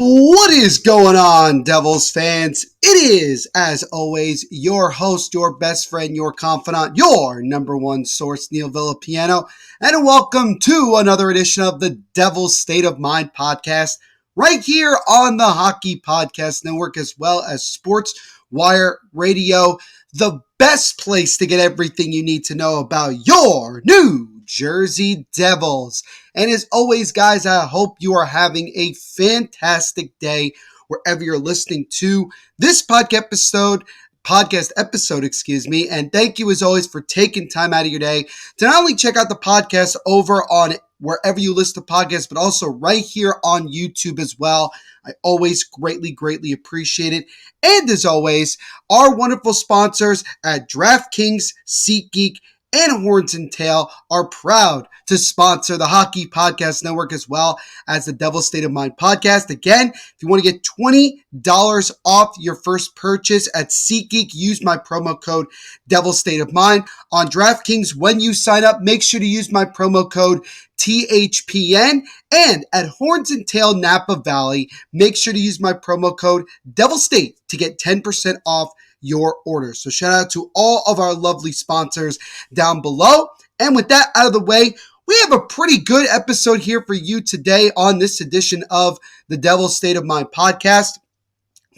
What is going on, Devils fans? It is, as always, your host, your best friend, your confidant, your number one source, Neil Villapiano, and welcome to another edition of the Devils State of Mind podcast, right here on the Hockey Podcast Network, as well as Sports Wire Radio, the best place to get everything you need to know about your New Jersey Devils. And as always, guys, I hope you are having a fantastic day wherever you're listening to this podcast episode, and thank you as always for taking time out of your day to not only check out the podcast over on wherever you listen to podcasts, but also right here on YouTube as well. I always greatly appreciate it. And as always, our wonderful sponsors at DraftKings, SeatGeek, and Horns and Tail are proud to sponsor the Hockey Podcast Network as well as the Devil State of Mind podcast. Again, if you want to get $20 off your first purchase at SeatGeek, use my promo code Devil State of Mind. On DraftKings, when you sign up, make sure to use my promo code THPN. And at Horns and Tail Napa Valley, make sure to use my promo code Devil State to get 10% off your order. So shout out to all of our lovely sponsors down below. And with that out of the way, we have a pretty good episode here for you today on this edition of the Devil's State of Mind podcast.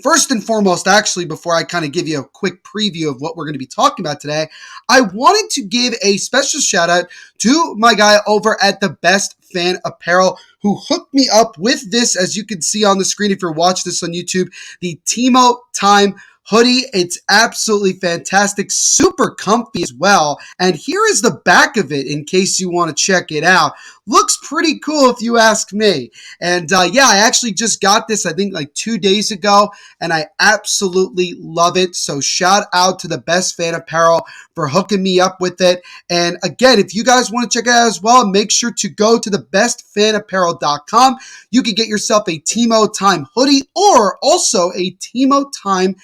First and foremost, actually, before I kind of give you a quick preview of what we're going to be talking about today, I wanted to give a special shout out to my guy over at the Best Fan Apparel who hooked me up with this, as you can see on the screen if you're watching this on YouTube, the Timo Time hoodie. It's absolutely fantastic, super comfy as well. And here is the back of it in case you want to check it out. Looks pretty cool if you ask me. And yeah, I actually just got this, I think like 2 days ago, and I absolutely love it. So shout out to the Best Fan Apparel for hooking me up with it. And again, if you guys want to check it out as well, make sure to go to thebestfanapparel.com. You can get yourself a Timo Time hoodie or also a Timo Time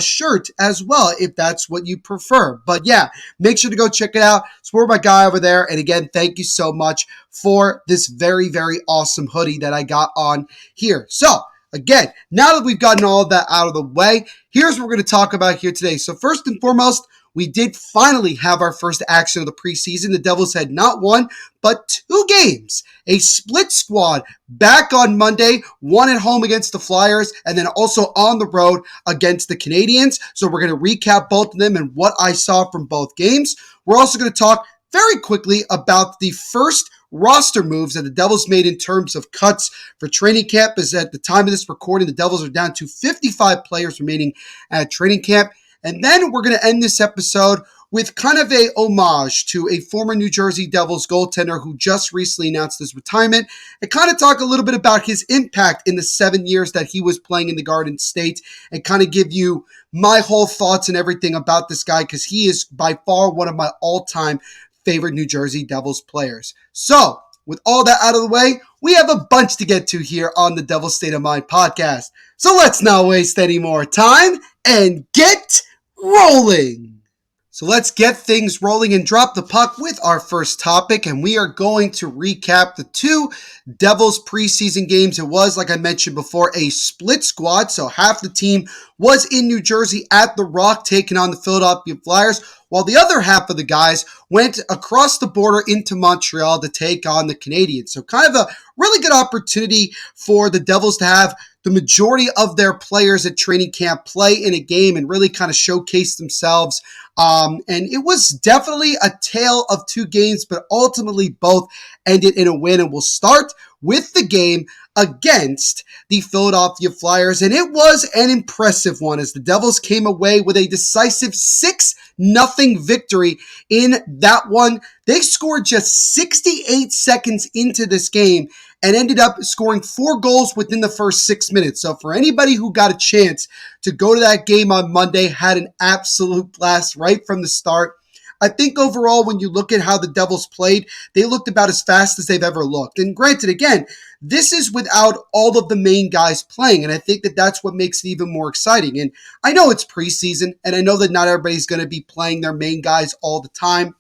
shirt as well, if that's what you prefer. But yeah, make sure to go check it out. Support my guy over there. And again, thank you so much for this very awesome hoodie that I got on here. So again, now that we've gotten all of that out of the way, here's what we're going to talk about here today. So first and foremost, we did finally have our first action of the preseason. The Devils had not one, but 2 games. A split squad back on Monday, one at home against the Flyers, and then also on the road against the Canadiens. So we're going to recap both of them and what I saw from both games. We're also going to talk very quickly about the first roster moves that the Devils made in terms of cuts for training camp, as at the time of this recording, the Devils are down to 55 players remaining at training camp. And then we're going to end this episode with kind of a homage to a former New Jersey Devils goaltender who just recently announced his retirement, and kind of talk a little bit about his impact in the 7 years that he was playing in the Garden State, and kind of give you my whole thoughts and everything about this guy, because he is by far one of my all-time favorite New Jersey Devils players. So, with all that out of the way, we have a bunch to get to here on the Devil's State of Mind podcast. So let's not waste any more time and get rolling. So let's get things rolling and drop the puck with our first topic, and we are going to recap the 2 Devils preseason games. It was, like I mentioned before, a split squad, so half the team was in New Jersey at the Rock taking on the Philadelphia Flyers, while the other half of the guys went across the border into Montreal to take on the Canadiens. So kind of a really good opportunity for the Devils to have the majority of their players at training camp play in a game and really kind of showcase themselves. And it was definitely a tale of 2 games, but ultimately both ended in a win. And we'll start with the game against the Philadelphia Flyers. And it was an impressive one as the Devils came away with a decisive 6-0 victory in that one. They scored just 68 seconds into this game and ended up scoring 4 goals within the first 6 minutes. So for anybody who got a chance to go to that game on Monday, had an absolute blast right from the start. I think overall, when you look at how the Devils played, they looked about as fast as they've ever looked. And granted, again, this is without all of the main guys playing, and I think that that's what makes it even more exciting. And I know it's preseason, and I know that not everybody's going to be playing their main guys all the time.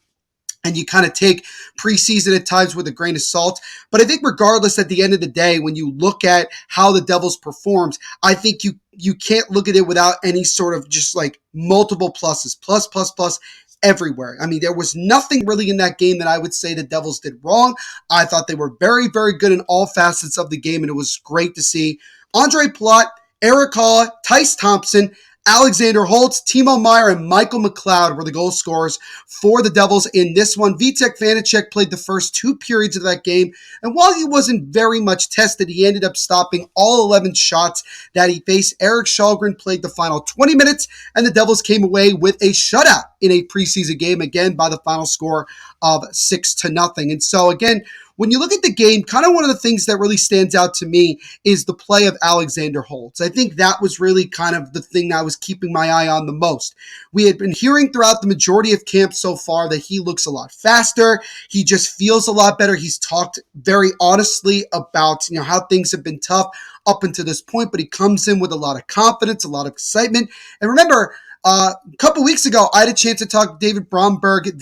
and you kind of take preseason at times with a grain of salt. But I think regardless, at the end of the day, when you look at how the Devils performed, I think you can't look at it without any sort of just like multiple pluses, plus, plus, plus everywhere. I mean, there was nothing really in that game that I would say the Devils did wrong. I thought they were very, very good in all facets of the game, and it was great to see Andre Palat, Eric Hall, Tice Thompson, Alexander Holtz, Timo Meier, and Michael McLeod were the goal scorers for the Devils in this one. Vitek Vanacek played the first 2 periods of that game, and while he wasn't very much tested, he ended up stopping all 11 shots that he faced. Eric Shalgren played the final 20 minutes, and the Devils came away with a shutout in a preseason game, again by the final score of 6-0. And so again, when you look at the game, kind of one of the things that really stands out to me is the play of Alexander Holtz. I think that was really kind of the thing that I was keeping my eye on the most. We had been hearing throughout the majority of camp so far that he looks a lot faster. He just feels a lot better. He's talked very honestly about, how things have been tough up until this point, but he comes in with a lot of confidence, a lot of excitement. And remember, a couple weeks ago, I had a chance to talk to David Bromberg,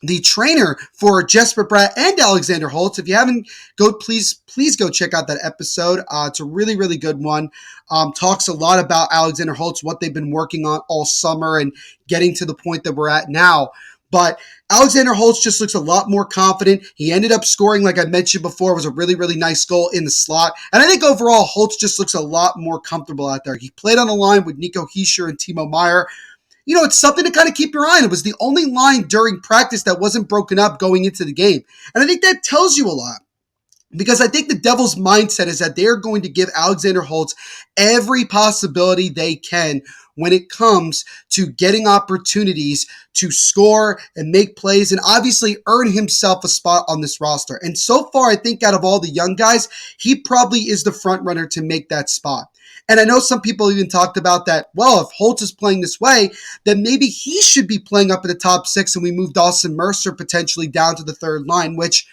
the trainer for Jesper Bratt and Alexander Holtz. If you haven't, please go check out that episode. It's a really, really good one. Talks a lot about Alexander Holtz, what they've been working on all summer and getting to the point that we're at now. But Alexander Holtz just looks a lot more confident. He ended up scoring, like I mentioned before, was a really, really nice goal in the slot. And I think overall, Holtz just looks a lot more comfortable out there. He played on the line with Nico Hischier and Timo Meier. It's something to kind of keep your eye on. It was the only line during practice that wasn't broken up going into the game. And I think that tells you a lot, because I think the Devils' mindset is that they're going to give Alexander Holtz every possibility they can when it comes to getting opportunities to score and make plays and obviously earn himself a spot on this roster. And so far, I think out of all the young guys, he probably is the front runner to make that spot. And I know some people even talked about that, well, if Holtz is playing this way, then maybe he should be playing up in the top 6 and we move Dawson Mercer potentially down to the third line, which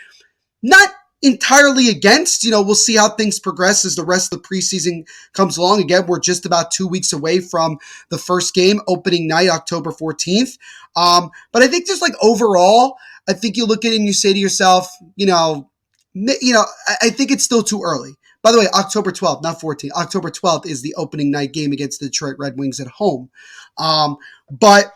not entirely against. We'll see how things progress as the rest of the preseason comes along. Again, we're just about 2 weeks away from the first game, opening night, October 14th. But I think just like overall, I think you look at it and you say to yourself, I think it's still too early. By the way, October 12th, not 14th. October 12th is the opening night game against the Detroit Red Wings at home. But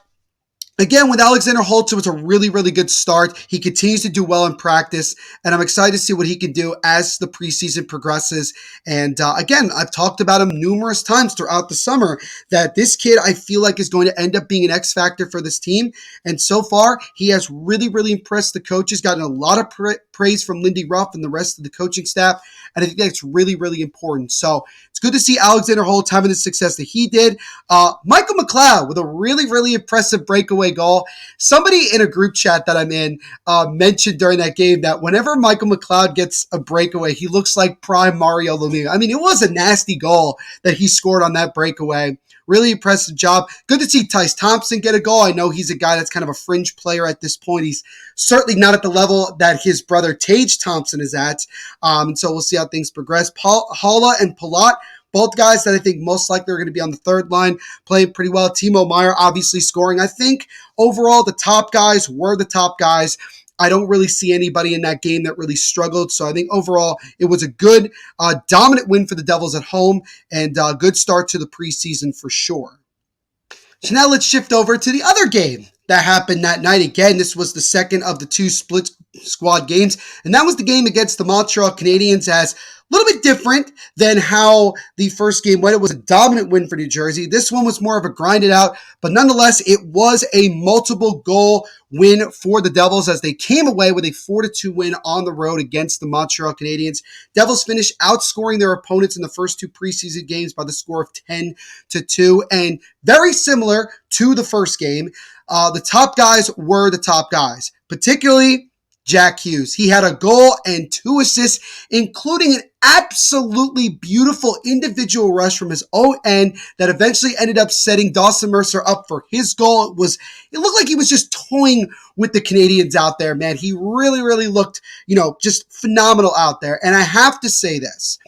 again, with Alexander Holtz, it was a really, really good start. He continues to do well in practice, and I'm excited to see what he can do as the preseason progresses. And again, I've talked about him numerous times throughout the summer that this kid, I feel like, is going to end up being an X factor for this team. And so far, he has really, really impressed the coaches, gotten a lot of praise from Lindy Ruff and the rest of the coaching staff. And I think that's really, really important. So it's good to see Alexander Holtz having the success that he did. Michael McLeod with a really, really impressive breakaway goal. Somebody in a group chat that I'm in mentioned during that game that whenever Michael McLeod gets a breakaway, he looks like prime Mario Lemieux. I mean, it was a nasty goal that he scored on that breakaway. Really impressive job. Good to see Tice Thompson get a goal. I know he's a guy that's kind of a fringe player at this point. He's certainly not at the level that his brother Tage Thompson is at. And so we'll see how things progress. Haula and Palat, both guys that I think most likely are going to be on the third line, playing pretty well. Timo Meier obviously scoring. I think overall the top guys were the top guys. I don't really see anybody in that game that really struggled. So I think overall it was a good, dominant win for the Devils at home and a good start to the preseason for sure. So now let's shift over to the other game that happened that night. Again, this was the second of the 2 split squad games, and that was the game against the Montreal Canadiens. As a little bit different than how the first game went. It was a dominant win for New Jersey. This one was more of a grinded out, but nonetheless, it was a multiple goal win for the Devils as they came away with a 4-2 win on the road against the Montreal Canadiens. Devils finished outscoring their opponents in the first 2 preseason games by the score of 10-2, and very similar to the first game. The top guys were the top guys, particularly Jack Hughes. He had a goal and 2 assists, including an absolutely beautiful individual rush from his own end that eventually ended up setting Dawson Mercer up for his goal. It looked like he was just toying with the Canadiens out there, man. He really, really looked, just phenomenal out there. And I have to say this,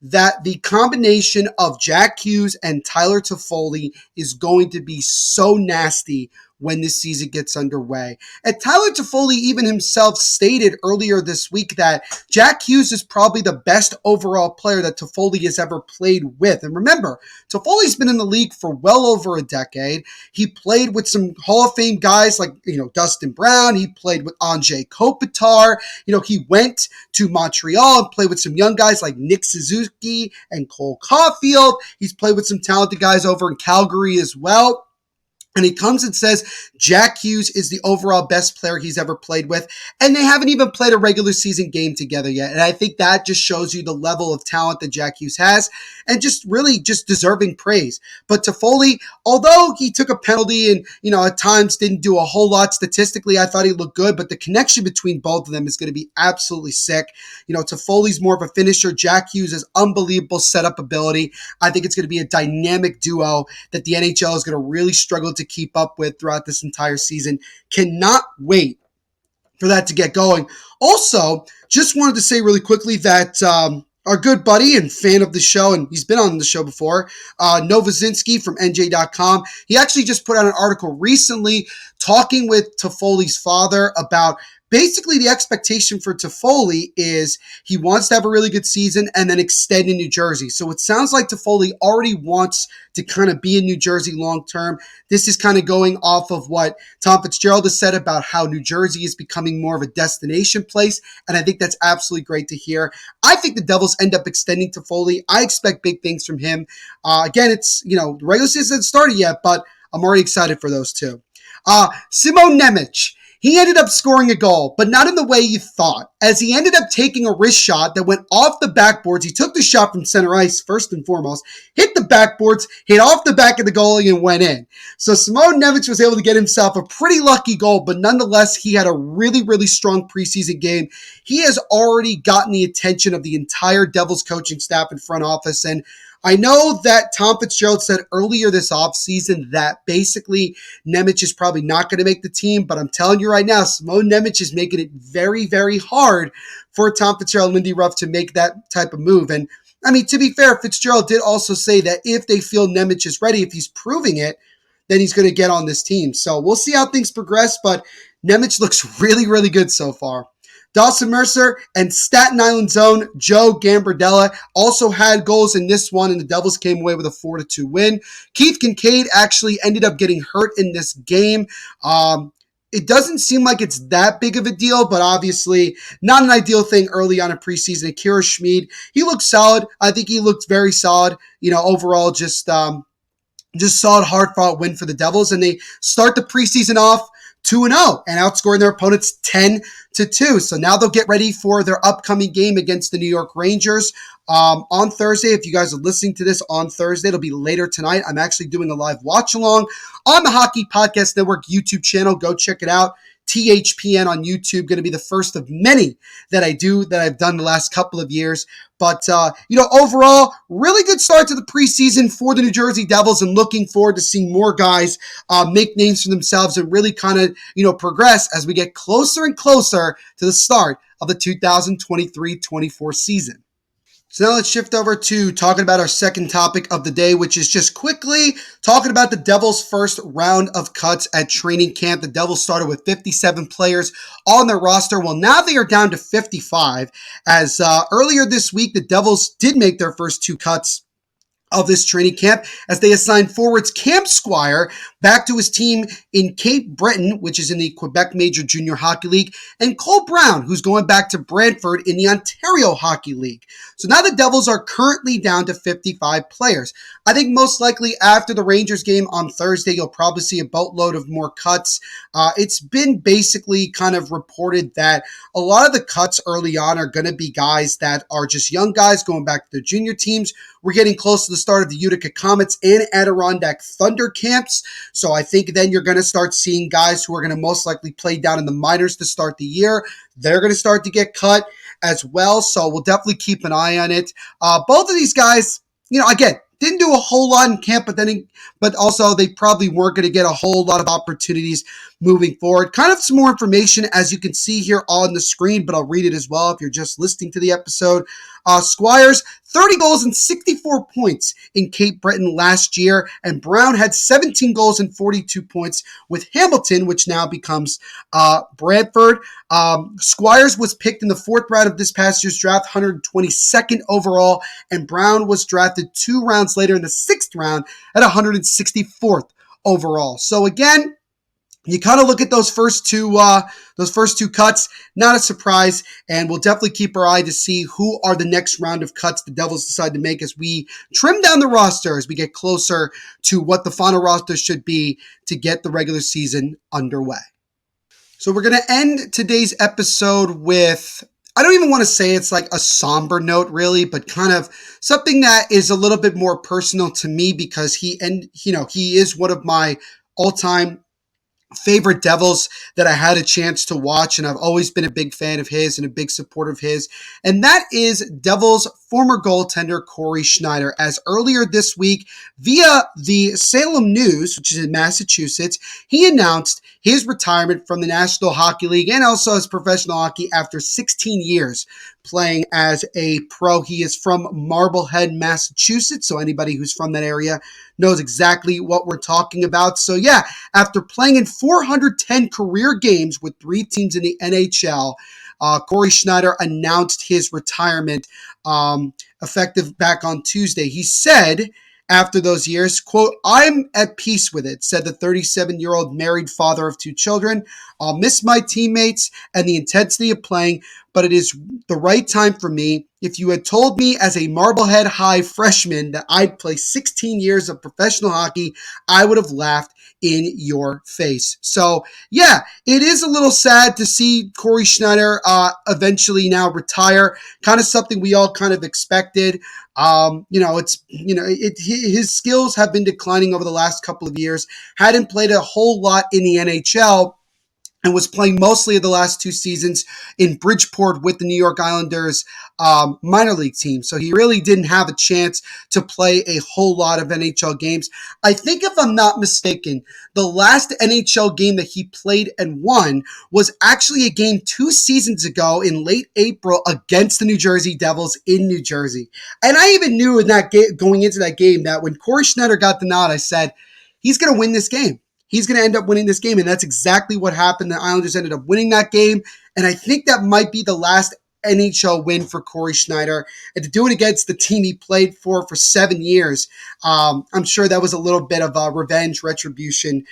that the combination of Jack Hughes and Tyler Toffoli is going to be so nasty when this season gets underway. And Tyler Toffoli even himself stated earlier this week that Jack Hughes is probably the best overall player that Toffoli has ever played with. And remember, Toffoli's been in the league for well over a decade. He played with some Hall of Fame guys like, Dustin Brown. He played with Anze Kopitar. He went to Montreal and played with some young guys like Nick Suzuki and Cole Caulfield. He's played with some talented guys over in Calgary as well. And he comes and says Jack Hughes is the overall best player he's ever played with. And they haven't even played a regular season game together yet. And I think that just shows you the level of talent that Jack Hughes has and just really just deserving praise. But Toffoli, although he took a penalty and, at times didn't do a whole lot statistically, I thought he looked good. But the connection between both of them is going to be absolutely sick. Toffoli's more of a finisher. Jack Hughes has unbelievable setup ability. I think it's going to be a dynamic duo that the NHL is going to really struggle to keep up with throughout this entire season. Cannot wait for that to get going. Also, just wanted to say really quickly that our good buddy and fan of the show, and he's been on the show before, Novozinski from NJ.com, he actually just put out an article recently talking with Toffoli's father about basically the expectation for Toffoli is he wants to have a really good season and then extend in New Jersey. So it sounds like Toffoli already wants to kind of be in New Jersey long term. This is kind of going off of what Tom Fitzgerald has said about how New Jersey is becoming more of a destination place, and I think that's absolutely great to hear. I think the Devils end up extending Toffoli. I expect big things from him. Again, it's, the regular season hasn't started yet, but I'm already excited for those two. Simon Nemec. He ended up scoring a goal, but not in the way you thought, as he ended up taking a wrist shot that went off the backboards. He took the shot from center ice, first and foremost, hit the backboards, hit off the back of the goalie, and went in. So Simon Nemec was able to get himself a pretty lucky goal, but nonetheless, he had a really, really strong preseason game. He has already gotten the attention of the entire Devils coaching staff and front office, and I know that Tom Fitzgerald said earlier this offseason that basically Nemec is probably not going to make the team, but I'm telling you right now, Simon Nemec is making it very, very hard for Tom Fitzgerald and Lindy Ruff to make that type of move. And I mean, to be fair, Fitzgerald did also say that if they feel Nemec is ready, if he's proving it, then he's going to get on this team. So we'll see how things progress, but Nemec looks really, really good so far. Dawson Mercer and Staten Island's own Joe Gambardella also had goals in this one, and the Devils came away with a 4-2 win. Keith Kincaid actually ended up getting hurt in this game. It doesn't seem like it's that big of a deal, but obviously not an ideal thing early on in preseason. Akira Schmid, he looked solid. I think he looked very solid. Overall, just solid, hard-fought win for the Devils, and they start the preseason off 2-0 and outscoring their opponents 10-2. So now they'll get ready for their upcoming game against the New York Rangers on Thursday. If you guys are listening to this on Thursday, it'll be later tonight. I'm actually doing a live watch along on the Hockey Podcast Network YouTube channel. Go check it out. THPN on YouTube, going to be the first of many that I've done the last couple of years. But, overall, really good start to the preseason for the New Jersey Devils, and looking forward to seeing more guys make names for themselves and really kind of, progress as we get closer and closer to the start of the 2023-24 season. So now let's shift over to talking about our second topic of the day, which is just quickly talking about the Devils' first round of cuts at training camp. The Devils started with 57 players on their roster. Well, now they are down to 55, as earlier this week, the Devils did make their first two cuts of this training camp, as they assigned forwards Cam Squire back to his team in Cape Breton, which is in the Quebec Major Junior Hockey League, and Cole Brown, who's going back to Brantford in the Ontario Hockey League. So now the Devils are currently down to 55 players. I think most likely after the Rangers game on Thursday, you'll probably see a boatload of more cuts. It's been basically kind of reported that a lot of the cuts early on are going to be guys that are just young guys going back to their junior teams. We're getting close to the start of the Utica Comets and Adirondack Thunder camps. So I think then you're going to start seeing guys who are going to most likely play down in the minors to start the year. They're going to start to get cut as well. So we'll definitely keep an eye on it. Both of these guys, again, didn't do a whole lot in camp, but also they probably weren't going to get a whole lot of opportunities moving forward. Kind of some more information as you can see here on the screen, but I'll read it as well if you're just listening to the episode. Squires, 30 goals and 64 points in Cape Breton last year, and Brown had 17 goals and 42 points with Hamilton, which now becomes Brantford. Squires was picked in the 4th round of this past year's draft, 122nd overall, and Brown was drafted 2 rounds later in the 6th round at 164th overall. So again, you kind of look at those first two cuts, not a surprise, and we'll definitely keep our eye to see who are the next round of cuts the Devils decide to make as we trim down the roster as we get closer to what the final roster should be to get the regular season underway. So we're going to end today's episode with, I don't even want to say it's like a somber note really, but kind of something that is a little bit more personal to me because he is one of my all-time favorite Devils that I had a chance to watch, and I've always been a big fan of his and a big supporter of his, and that is Devils former goaltender Cory Schneider, as earlier this week via the Salem News, which is in Massachusetts, he announced his retirement from the National Hockey League and also his professional hockey after 16 years playing as a pro. He is from Marblehead, Massachusetts, so anybody who's from that area knows exactly what we're talking about. So yeah, after playing in 410 career games with 3 teams in the NHL, Cory Schneider announced his retirement effective back on Tuesday. He said after those years, quote, "I'm at peace with it," said the 37-year-old married father of 2 children. "I'll miss my teammates and the intensity of playing, but it is the right time for me. If you had told me as a Marblehead High freshman that I'd play 16 years of professional hockey, I would have laughed in your face." So yeah, it is a little sad to see Cory Schneider eventually now retire. Kind of something we all kind of expected. His skills have been declining over the last couple of years. Hadn't played a whole lot in the NHL and was playing mostly of the last 2 seasons in Bridgeport with the New York Islanders minor league team. So he really didn't have a chance to play a whole lot of NHL games. I think if I'm not mistaken, the last NHL game that he played and won was actually a game 2 seasons ago in late April against the New Jersey Devils in New Jersey. And I even knew in that game, going into that game, that when Cory Schneider got the nod, I said, he's going to win this game. He's going to end up winning this game, and that's exactly what happened. The Islanders ended up winning that game, and I think that might be the last NHL win for Cory Schneider. And to do it against the team he played for 7 years, I'm sure that was a little bit of a revenge, retribution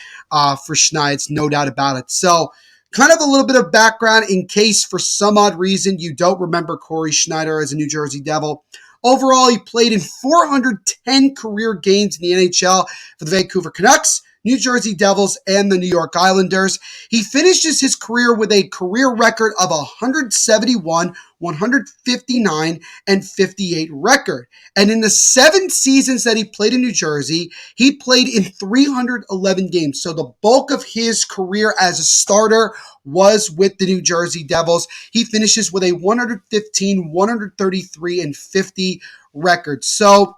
for Schneider, no doubt about it. So kind of a little bit of background in case for some odd reason you don't remember Cory Schneider as a New Jersey Devil. Overall, he played in 410 career games in the NHL for the Vancouver Canucks, New Jersey Devils, and the New York Islanders. He finishes his career with a career record of 171, 159, and 58 record. And in the 7 seasons that he played in New Jersey, he played in 311 games. So the bulk of his career as a starter was with the New Jersey Devils. He finishes with a 115, 133, and 50 record. So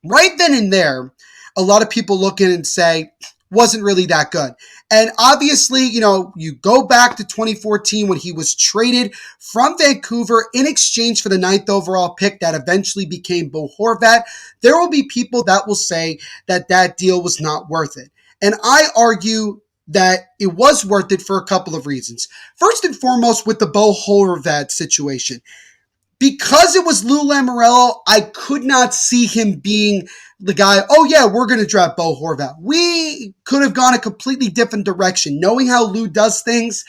right then and there, a lot of people look in and say, wasn't really that good. And obviously, you go back to 2014 when he was traded from Vancouver in exchange for the 9th overall pick that eventually became Bo Horvat. There will be people that will say that that deal was not worth it. And I argue that it was worth it for a couple of reasons. First and foremost, with the Bo Horvat situation. Because it was Lou Lamoriello, I could not see him being the guy, oh yeah, we're going to draft Bo Horvat. We could have gone a completely different direction. Knowing how Lou does things,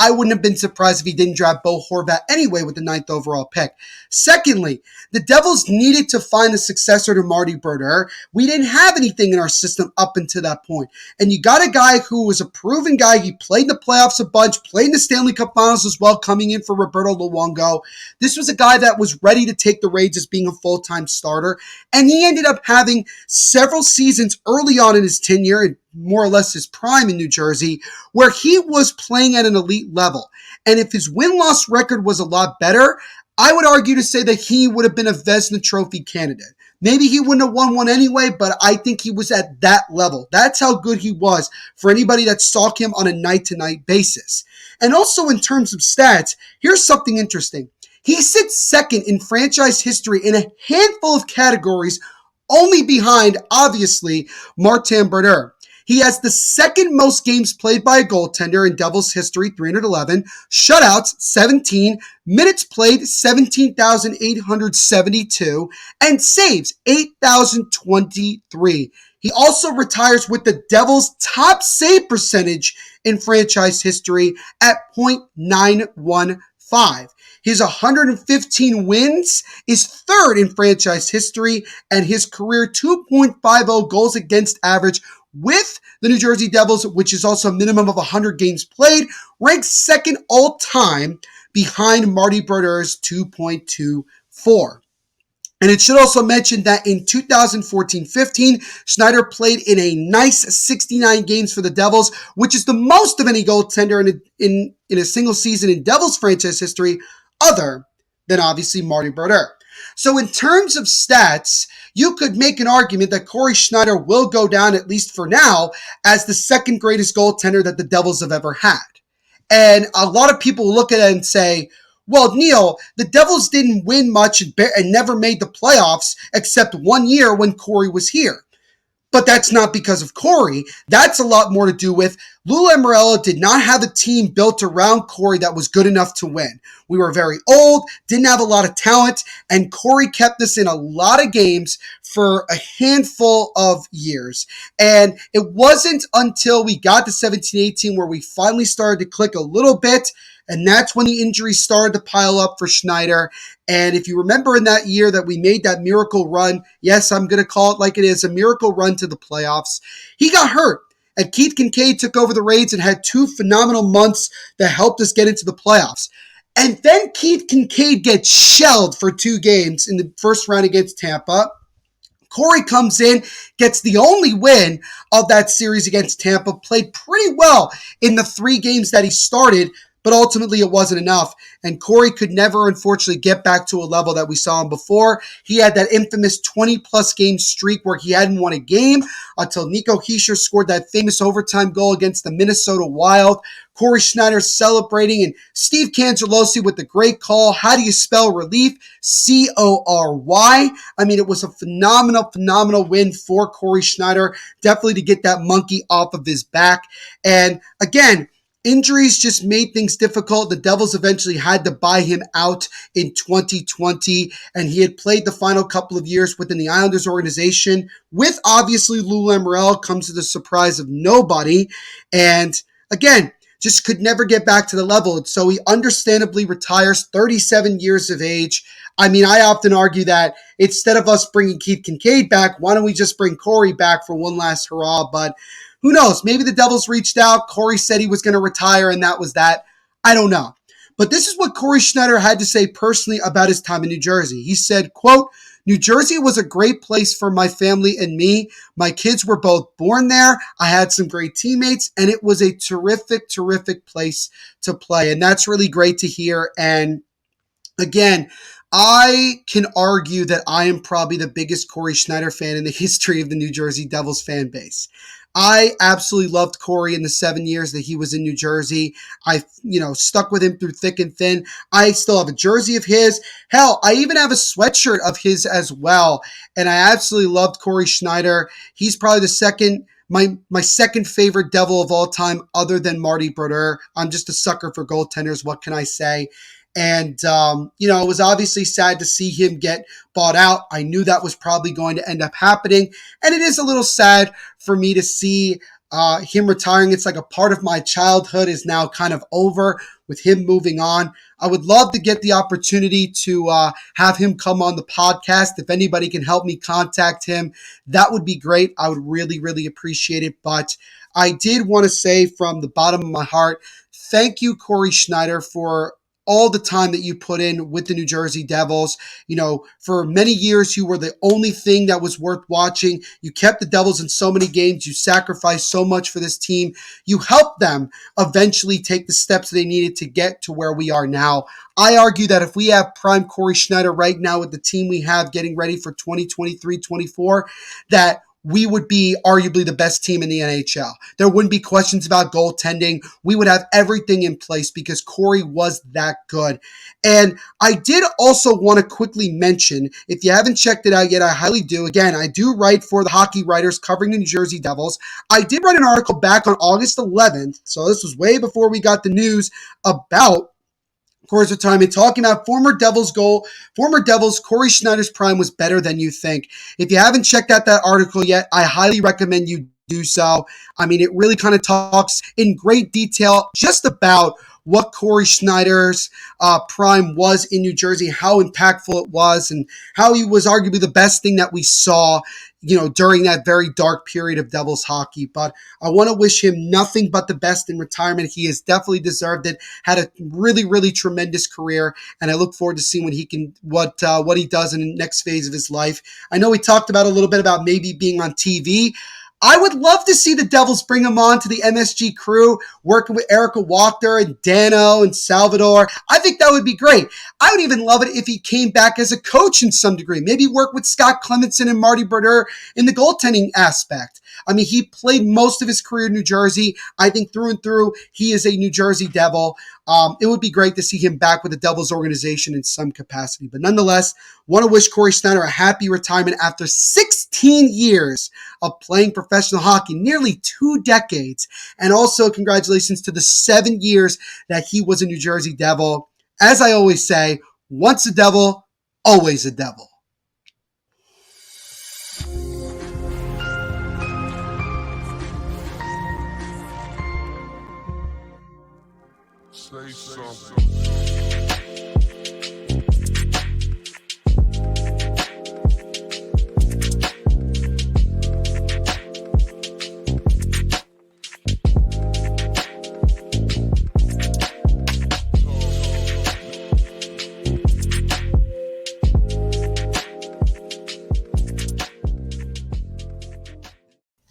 I wouldn't have been surprised if he didn't draft Bo Horvat anyway with the 9th overall pick. Secondly, the Devils needed to find a successor to Marty Brodeur. We didn't have anything in our system up until that point. And you got a guy who was a proven guy. He played in the playoffs a bunch, played in the Stanley Cup Finals as well, coming in for Roberto Luongo. This was a guy that was ready to take the reins as being a full-time starter. And he ended up having several seasons early on in his tenure, more or less his prime in New Jersey, where he was playing at an elite level. And if his win-loss record was a lot better, I would argue to say that he would have been a Vezina Trophy candidate. Maybe he wouldn't have won one anyway, but I think he was at that level. That's how good he was for anybody that saw him on a night-to-night basis. And also in terms of stats, here's something interesting. He sits second in franchise history in a handful of categories, only behind, obviously, Martin Brodeur. He has the second most games played by a goaltender in Devils history, 311, shutouts, 17, minutes played, 17,872, and saves, 8,023. He also retires with the Devils' top save percentage in franchise history at .915. His 115 wins is third in franchise history, and his career 2.50 goals against average with the New Jersey Devils, which is also a minimum of 100 games played, ranks second all-time behind Marty Brodeur's 2.24. And it should also mention that in 2014-15, Schneider played in a nice 69 games for the Devils, which is the most of any goaltender in a single season in Devils franchise history, other than obviously Marty Brodeur. So in terms of stats, you could make an argument that Cory Schneider will go down, at least for now, as the second greatest goaltender that the Devils have ever had. And a lot of people look at it and say, well, Neil, the Devils didn't win much and never made the playoffs except one year when Cory was here. But that's not because of Cory. That's a lot more to do with Lou Lamoriello did not have a team built around Cory that was good enough to win. We were very old, didn't have a lot of talent, and Cory kept us in a lot of games for a handful of years. And it wasn't until we got to 17-18 where we finally started to click a little bit, and that's when the injuries started to pile up for Schneider. And if you remember in that year that we made that miracle run, yes, I'm going to call it like it is, a miracle run to the playoffs, he got hurt. And Keith Kinkaid took over the reins and had 2 phenomenal months that helped us get into the playoffs. And then Keith Kinkaid gets shelled for 2 games in the first round against Tampa. Cory comes in, gets the only win of that series against Tampa, played pretty well in the 3 games that he started, but ultimately it wasn't enough. And Cory could never, unfortunately, get back to a level that we saw him before. He had that infamous 20-plus game streak where he hadn't won a game until Nico Hischier scored that famous overtime goal against the Minnesota Wild. Cory Schneider celebrating, and Steve Cangelosi with the great call. How do you spell relief? C-O-R-Y. I mean, it was a phenomenal win for Cory Schneider. Definitely to get that monkey off of his back. And again, injuries just made things difficult. The Devils eventually had to buy him out in 2020, and he had played the final couple of years within the Islanders organization with obviously Lou Lamoriello, comes to the surprise of nobody. And again, just could never get back to the level. So he understandably retires, 37 years of age. I mean, I often argue that instead of us bringing Keith Kinkaid back, why don't we just bring Cory back for one last hurrah? But who knows? Maybe the Devils reached out. Cory said he was going to retire, and that was that. I don't know. But this is what Cory Schneider had to say personally about his time in New Jersey. He said, quote, "New Jersey was a great place for my family and me. My kids were both born there. I had some great teammates, and it was a terrific place to play." And that's really great to hear. And again, I can argue that I am probably the biggest Cory Schneider fan in the history of the New Jersey Devils fan base. I absolutely loved Cory in the 7 years that he was in New Jersey. I, stuck with him through thick and thin. I still have a jersey of his. Hell, I even have a sweatshirt of his as well. And I absolutely loved Cory Schneider. He's probably the second, my second favorite Devil of all time, other than Marty Brodeur. I'm just a sucker for goaltenders. What can I say? And, it was obviously sad to see him get bought out. I knew that was probably going to end up happening. And it is a little sad for me to see him retiring. It's like a part of my childhood is now kind of over with him moving on. I would love to get the opportunity to have him come on the podcast. If anybody can help me contact him, that would be great. I would really appreciate it. But I did want to say from the bottom of my heart, thank you, Cory Schneider, for all the time that you put in with the New Jersey Devils. For many years, you were the only thing that was worth watching. You kept the Devils in so many games. You sacrificed so much for this team. You helped them eventually take the steps they needed to get to where we are now. I argue that if we have prime Cory Schneider right now with the team we have getting ready for 2023-24, that we would be arguably the best team in the NHL. There wouldn't be questions about goaltending. We would have everything in place because Cory was that good. And I did also want to quickly mention, if you haven't checked it out yet, I highly do. Again, I do write for the Hockey Writers covering the New Jersey Devils. I did write an article back on August 11th, so this was way before we got the news about Cory's retirement, talking about former Devils Cory Schneider's prime was better than you think. If you haven't checked out that article yet, I highly recommend you do so. I mean, it really kind of talks in great detail just about what Cory Schneider's prime was in New Jersey, how impactful it was, and how he was arguably the best thing that we saw, during that very dark period of Devils hockey. But I want to wish him nothing but the best in retirement. He has definitely deserved it. Had a really, really tremendous career, and I look forward to seeing what he does in the next phase of his life. I know we talked about a little bit about maybe being on TV. I would love to see the Devils bring him on to the MSG crew, working with Erica Walker and Dano and Salvador. I think that would be great. I would even love it if he came back as a coach in some degree. Maybe work with Scott Clemmenson and Marty Brodeur in the goaltending aspect. I mean, he played most of his career in New Jersey. I think through and through, he is a New Jersey Devil. It would be great to see him back with the Devils organization in some capacity. But nonetheless, want to wish Cory Schneider a happy retirement after 16 years of playing professional hockey, nearly 2 decades. And also congratulations to the 7 years that he was a New Jersey Devil. As I always say, once a Devil, always a Devil. Say something.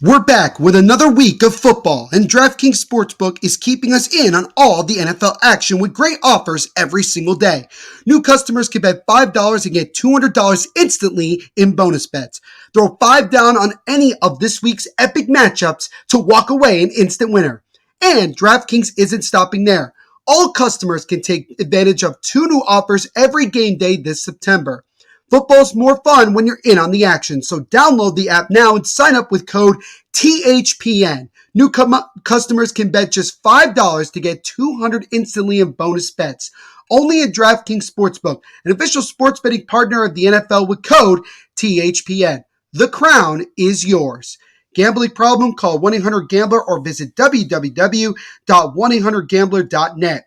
We're back with another week of football, and DraftKings Sportsbook is keeping us in on all the NFL action with great offers every single day. New customers can bet $5 and get $200 instantly in bonus bets. Throw $5 down on any of this week's epic matchups to walk away an instant winner. And DraftKings isn't stopping there. All customers can take advantage of 2 new offers every game day this September. Football's more fun when you're in on the action, so download the app now and sign up with code THPN. New customers can bet just $5 to get $200 instantly in bonus bets. Only at DraftKings Sportsbook, an official sports betting partner of the NFL with code THPN. The crown is yours. Gambling problem? Call 1-800-GAMBLER or visit www.1800gambler.net.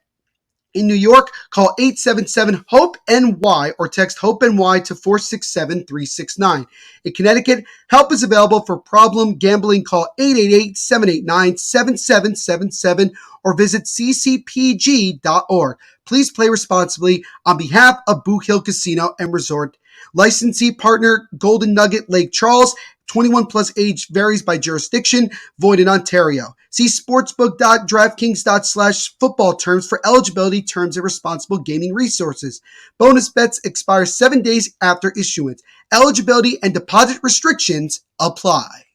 In New York, call 877-HOPE-NY or text HOPE-NY to 467-369. In Connecticut, help is available for problem gambling. Call 888-789-7777 or visit ccpg.org. Please play responsibly on behalf of Boot Hill Casino and Resort. Licensee partner Golden Nugget Lake Charles. 21 plus age varies by jurisdiction. Void in Ontario. See sportsbook.draftkings.com/football terms for eligibility, terms, and responsible gaming resources. Bonus bets expire 7 days after issuance. Eligibility and deposit restrictions apply.